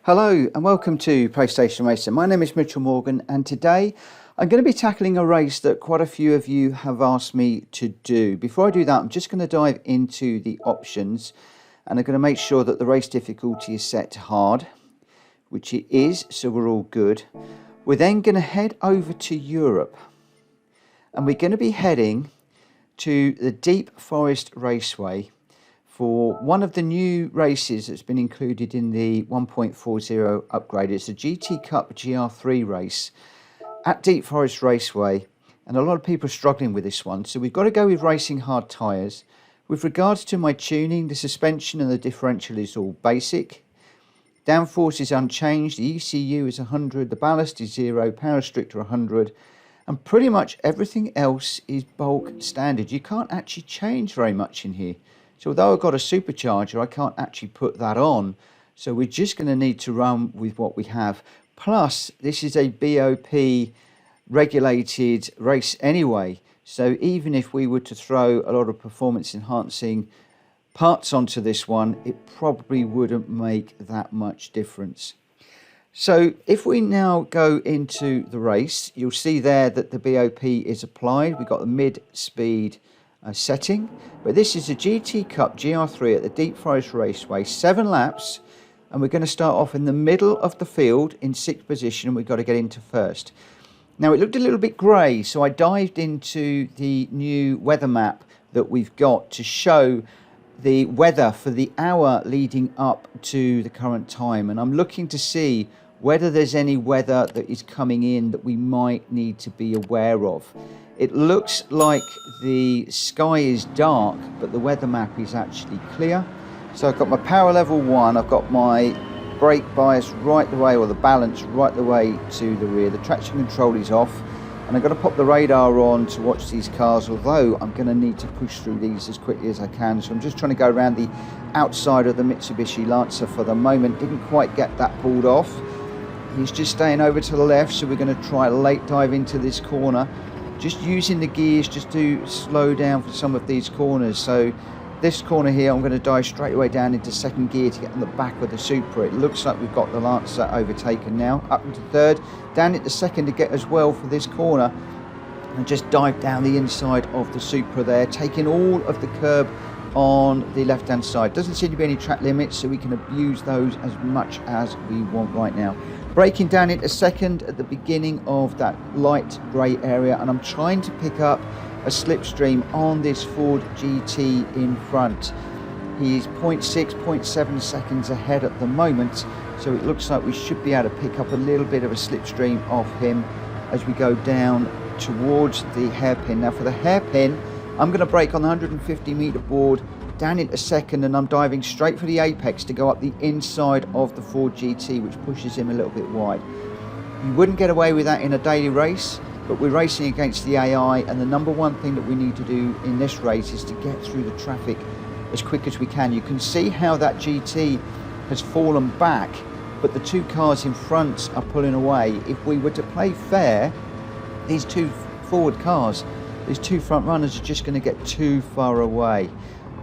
Hello and welcome to PlayStation Racer. My name is Mitchell Morgan and today I'm going to be tackling a race that quite a few of you have asked me to do. Before I do that, I'm just going to dive into the options and I'm going to make sure that the race difficulty is set to hard, which it is, so we're all good. We're then going to head over to Europe and we're going to be heading to the Deep Forest Raceway for one of the new races that's been included in the 1.40 upgrade. It's a GT Cup Gr.3 race at Deep Forest Raceway, and a lot of people are struggling with this one, so we've got to go with racing hard tyres. With regards to my tuning, the suspension and the differential is all basic. Downforce is unchanged, the ECU is 100, the ballast is 0, power restrictor 100, and pretty much everything else is bulk standard. You can't actually change very much in here. So although I've got a supercharger, I can't actually put that on. So we're just going to need to run with what we have. Plus, this is a BOP regulated race anyway. So even if we were to throw a lot of performance enhancing parts onto this one, it probably wouldn't make that much difference. So if we now go into the race, you'll see there that the BOP is applied. We've got the mid-speed setting, but this is a GT Cup Gr.3 at the Deep Forest Raceway, 7 laps, and we're going to start off in the middle of the field in 6th position, and we've got to get into first. Now it looked a little bit grey, so I dived into the new weather map that we've got to show the weather for the hour leading up to the current time, and I'm looking to see whether there's any weather that is coming in that we might need to be aware of. It looks like the sky is dark, but the weather map is actually clear. So I've got my power level 1, I've got my brake bias right the way, or the balance right the way to the rear. The traction control is off, and I'm going to pop the radar on to watch these cars, although I'm going to need to push through these as quickly as I can. So I'm just trying to go around the outside of the Mitsubishi Lancer for the moment. Didn't quite get that pulled off. He's just staying over to the left, so we're going to try a late dive into this corner. Just using the gears just to slow down for some of these corners. So this corner here, I'm going to dive straight away down into 2nd gear to get on the back of the Supra. It looks like we've got the Lancer overtaken now. Up into 3rd, down into 2nd to get as well for this corner. And just dive down the inside of the Supra there, taking all of the curb on the left-hand side. Doesn't seem to be any track limits, so we can abuse those as much as we want right now. Braking down into 2nd at the beginning of that light grey area, and I'm trying to pick up a slipstream on this Ford GT in front. He's 0.6, 0.7 seconds ahead at the moment, so it looks like we should be able to pick up a little bit of a slipstream off him as we go down towards the hairpin. Now for the hairpin, I'm going to brake on the 150 metre board down into 2nd, and I'm diving straight for the apex to go up the inside of the Ford GT, which pushes him a little bit wide. You wouldn't get away with that in a daily race, but we're racing against the AI, and the number one thing that we need to do in this race is to get through the traffic as quick as we can. You can see how that GT has fallen back, but the 2 cars in front are pulling away. If we were to play fair, these 2 forward cars, these 2 front runners are just going to get too far away.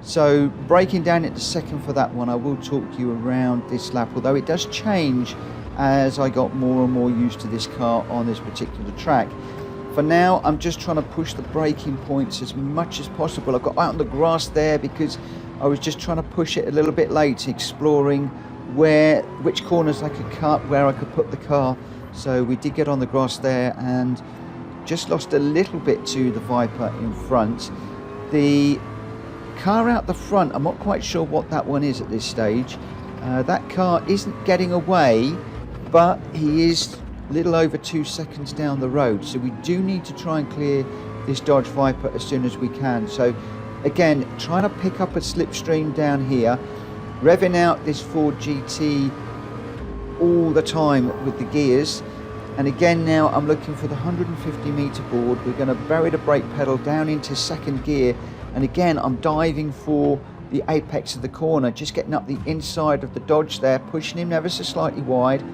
So braking down into 2nd for that one, I will talk you around this lap, although it does change as I got more and more used to this car on this particular track. For now, I'm just trying to push the braking points as much as possible. I got out on the grass there because I was just trying to push it a little bit late, exploring which corners I could cut, where I could put the car. So we did get on the grass there and just lost a little bit to the Viper in front. The car out the front, I'm not quite sure what that one is at this stage. That car isn't getting away, but he is a little over 2 seconds down the road, so we do need to try and clear this Dodge Viper as soon as we can. So again, trying to pick up a slipstream down here, revving out this Ford GT all the time with the gears. And again now I'm looking for the 150 metre board. We're going to bury the brake pedal down into 2nd gear, and again I'm diving for the apex of the corner, just getting up the inside of the Dodge there, pushing him ever so slightly wide.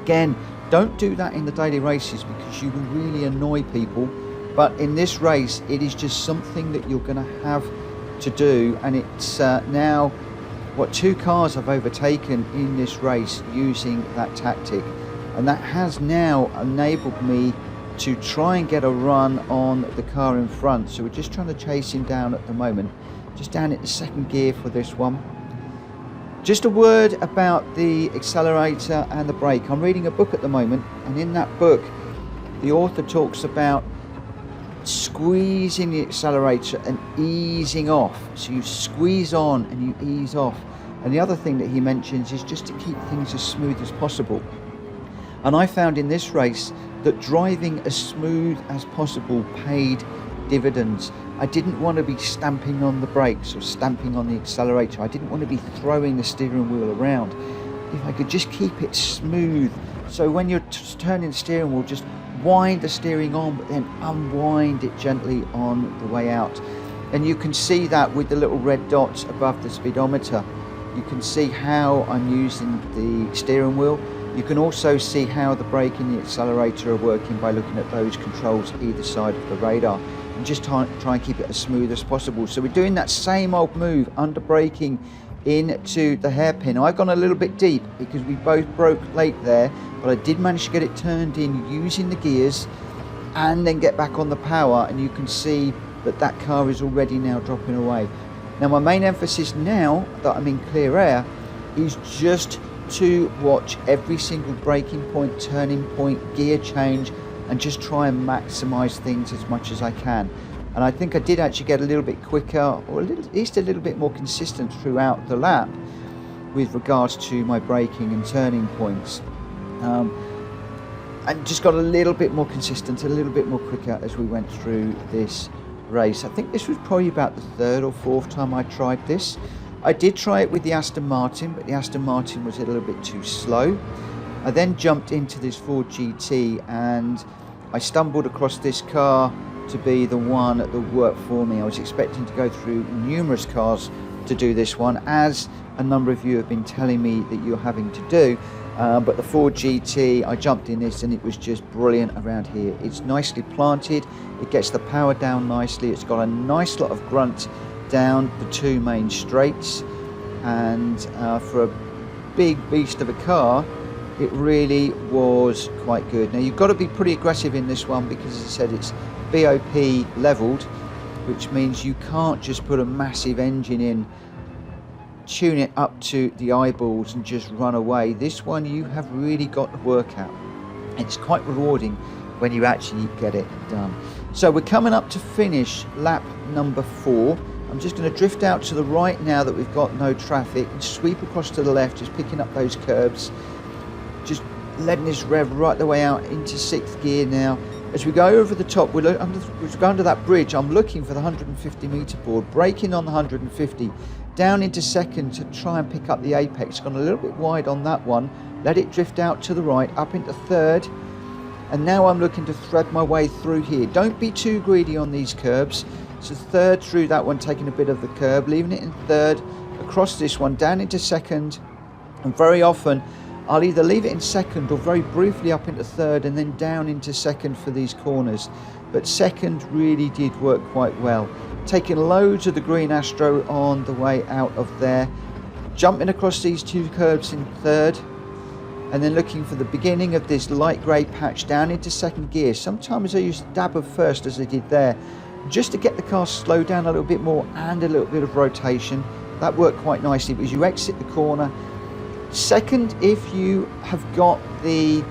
Again, don't do that in the daily races because you will really annoy people, but in this race it is just something that you're going to have to do. And it's now what 2 cars I've overtaken in this race using that tactic, and that has now enabled me to try and get a run on the car in front. So we're just trying to chase him down at the moment, just down at the 2nd gear for this one. Just a word about the accelerator and the brake. I'm reading a book at the moment, and in that book the author talks about squeezing the accelerator and easing off. So you squeeze on and you ease off. And the other thing that he mentions is just to keep things as smooth as possible. And I found in this race that driving as smooth as possible paid dividends. I didn't want to be stamping on the brakes or stamping on the accelerator. I didn't want to be throwing the steering wheel around. If I could just keep it smooth, so when you're turning the steering wheel, just wind the steering on, but then unwind it gently on the way out. And you can see that with the little red dots above the speedometer. You can see how I'm using the steering wheel. You can also see how the brake and the accelerator are working by looking at those controls either side of the radar, and just try and keep it as smooth as possible. So we're doing that same old move, under braking into the hairpin. I've gone a little bit deep because we both broke late there, but I did manage to get it turned in using the gears and then get back on the power, and you can see that that car is already now dropping away. Now my main emphasis now that I'm in clear air is just to watch every single braking point, turning point, gear change, and just try and maximize things as much as I can. And I think I did actually get a little bit quicker, or at least a little bit more consistent throughout the lap with regards to my braking and turning points. And just got a little bit more consistent, a little bit more quicker as we went through this race. I think this was probably about the 3rd or 4th time I tried this. I did try it with the Aston Martin, but the Aston Martin was a little bit too slow. I then jumped into this Ford GT and I stumbled across this car to be the one that worked for me. I was expecting to go through numerous cars to do this one, as a number of you have been telling me that you're having to do, but the Ford GT, I jumped in this and it was just brilliant around here. It's nicely planted, it gets the power down nicely, it's got a nice lot of grunt down the 2 main straights, and for a big beast of a car, it really was quite good. Now you've got to be pretty aggressive in this one because, as I said, it's BOP leveled, which means you can't just put a massive engine in, tune it up to the eyeballs and just run away. This one you have really got to work at. It's quite rewarding when you actually get it done. So we're coming up to finish lap number 4. I'm just going to drift out to the right now that we've got no traffic and sweep across to the left, just picking up those curbs, just letting this rev right the way out into 6th gear now. As we go over the top, we're going under that bridge. I'm looking for the 150 meter board, braking on the 150, down into 2nd to try and pick up the apex. Gone a little bit wide on that one, let it drift out to the right, up into 3rd, and now I'm looking to thread my way through here. Don't be too greedy on these curbs. So 3rd through that one, taking a bit of the curb, leaving it in 3rd, across this one, down into 2nd, and very often I'll either leave it in 2nd or very briefly up into 3rd and then down into 2nd for these corners. But 2nd really did work quite well. Taking loads of the green Astro on the way out of there, jumping across these 2 curbs in 3rd, and then looking for the beginning of this light grey patch down into 2nd gear. Sometimes I use a dab of 1st, as I did there, just to get the car slowed down a little bit more and a little bit of rotation. That worked quite nicely because you exit the corner. 2nd, if you have got the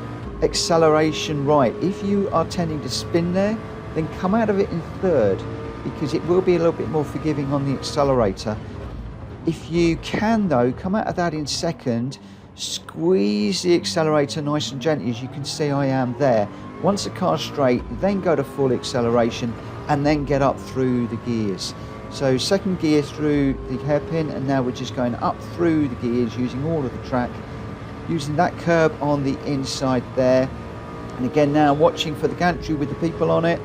acceleration right. If you are tending to spin there, then come out of it in 3rd, because it will be a little bit more forgiving on the accelerator. If you can though, come out of that in 2nd, squeeze the accelerator nice and gently, as you can see I am there. Once the car's straight, then go to full acceleration and then get up through the gears. So 2nd gear through the hairpin, and now we're just going up through the gears using all of the track, using that curb on the inside there. And again now watching for the gantry with the people on it,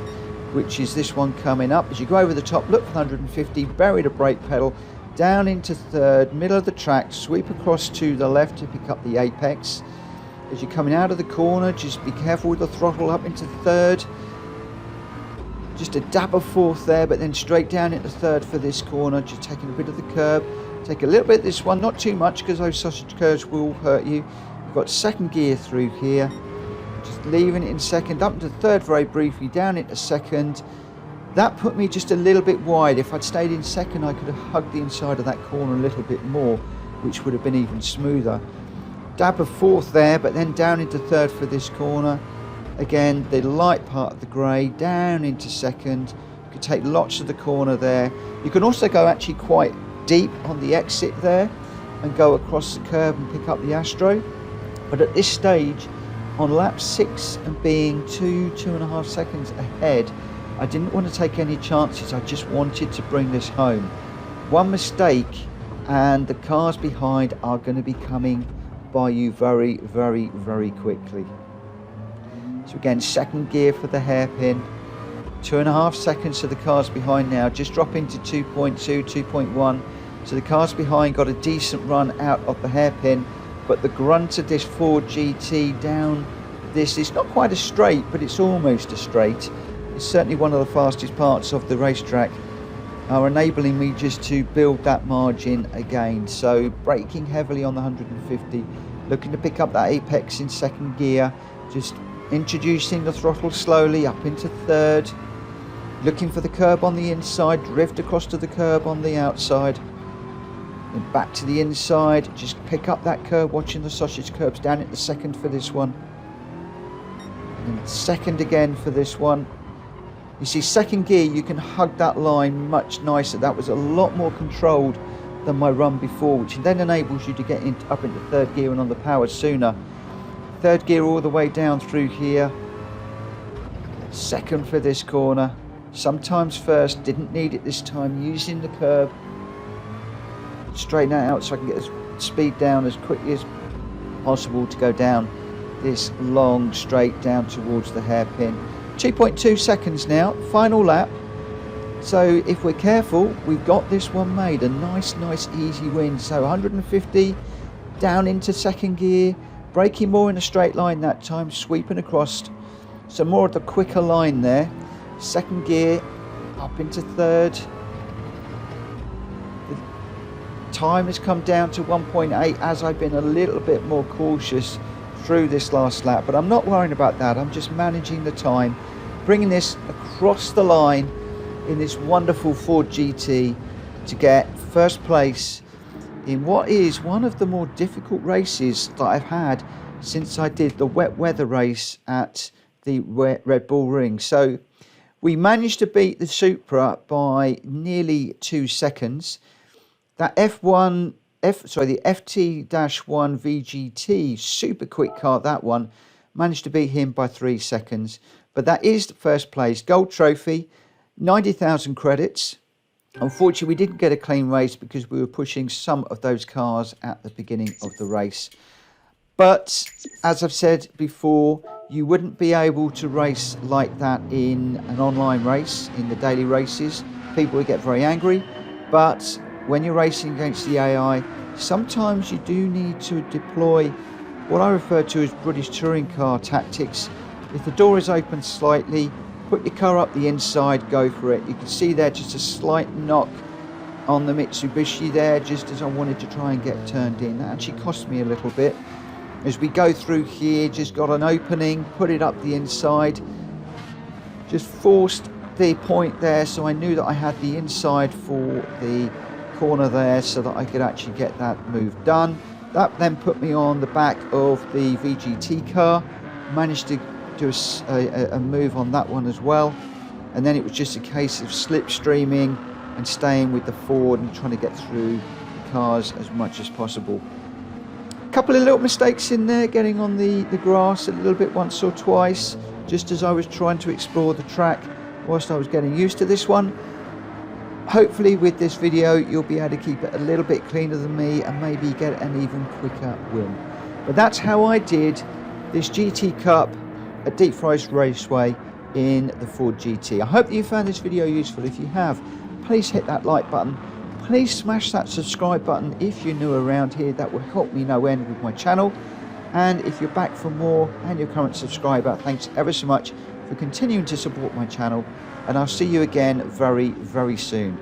which is this one coming up. As you go over the top, look for 150, bury the brake pedal, down into 3rd, middle of the track, sweep across to the left to pick up the apex. As you're coming out of the corner, just be careful with the throttle, up into 3rd. Just a dab of 4th there, but then straight down into 3rd for this corner, just taking a bit of the curb, Take a little bit of this one, not too much because those sausage curves will hurt you. We've got second gear through here. Just leaving it in second, up into third very briefly, down into second. That put me just a little bit wide. If I'd stayed in second, I could have hugged the inside of that corner a little bit more, which would have been even smoother. Dab of fourth there, but then down into third for this corner. Again, the light part of the grey, down into second. You could take lots of the corner there. You can also go actually quite deep on the exit there and go across the curb and pick up the Astro. But at this stage, on lap 6 and being 2.5 seconds ahead, I didn't want to take any chances. I just wanted to bring this home. One mistake and the cars behind are going to be coming by you very, very, very quickly. So again, second gear for the hairpin. 2.5 seconds to the cars behind now. Just drop into 2.2, 2.1. So the cars behind got a decent run out of the hairpin. But the grunt of this Ford GT down this is not quite a straight, but it's almost a straight. It's certainly one of the fastest parts of the racetrack, are enabling me just to build that margin again. So braking heavily on the 150, looking to pick up that apex in second gear, just introducing the throttle slowly up into third, looking for the curb on the inside, drift across to the curb on the outside, then back to the inside, just pick up that curb, watching the sausage curbs down at the second for this one, and second again for this one. You see, second gear, you can hug that line much nicer. That was a lot more controlled than my run before, which then enables you to get up into third gear and on the power sooner. Third gear all the way down through here. Second for this corner. Sometimes first, didn't need it this time, using the curb. Straighten that out so I can get the speed down as quickly as possible to go down this long straight down towards the hairpin. 2.2 seconds now, final lap. So if we're careful, we've got this one made. A nice easy win. So 150 down into second gear, braking more in a straight line that time, sweeping across. So more of the quicker line there. Second gear up into third. The time has come down to 1.8 as I've been a little bit more cautious through this last lap, but I'm not worrying about that. I'm just managing the time, bringing this across the line in this wonderful Ford GT to get first place in what is one of the more difficult races that I've had since I did the wet weather race at the Red Bull Ring. So we managed to beat the Supra by nearly 2 seconds. That the FT-1 VGT, super quick car, that one, managed to beat him by 3 seconds. But that is the first place. Gold trophy, 90,000 credits. Unfortunately, we didn't get a clean race because we were pushing some of those cars at the beginning of the race. But as I've said before, you wouldn't be able to race like that in an online race, in the daily races. People would get very angry. But when you're racing against the AI, sometimes you do need to deploy what I refer to as British touring car tactics. If the door is open slightly, put your car up the inside, go for it. You can see there just a slight knock on the Mitsubishi there, just as I wanted to try and get turned in. That actually cost me a little bit. As we go through here, just got an opening, put it up the inside, just forced the point there, so I knew that I had the inside for the corner there so that I could actually get that move done. That then put me on the back of the VGT car, managed to do a move on that one as well, and then it was just a case of slipstreaming and staying with the Ford and trying to get through the cars as much as possible. A couple of little mistakes in there, getting on the grass a little bit once or twice, just as I was trying to explore the track whilst I was getting used to this one. Hopefully with this video you'll be able to keep it a little bit cleaner than me and maybe get an even quicker win. But that's how I did this GT Cup at Deep Forest Raceway in the Ford GT. I hope that you found this video useful. If you have, please hit that like button. Please smash that subscribe button if you're new around here. That will help me no end with my channel. And if you're back for more and you're a current subscriber, thanks ever so much for continuing to support my channel. And I'll see you again very, very soon.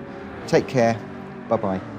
Take care. Bye-bye.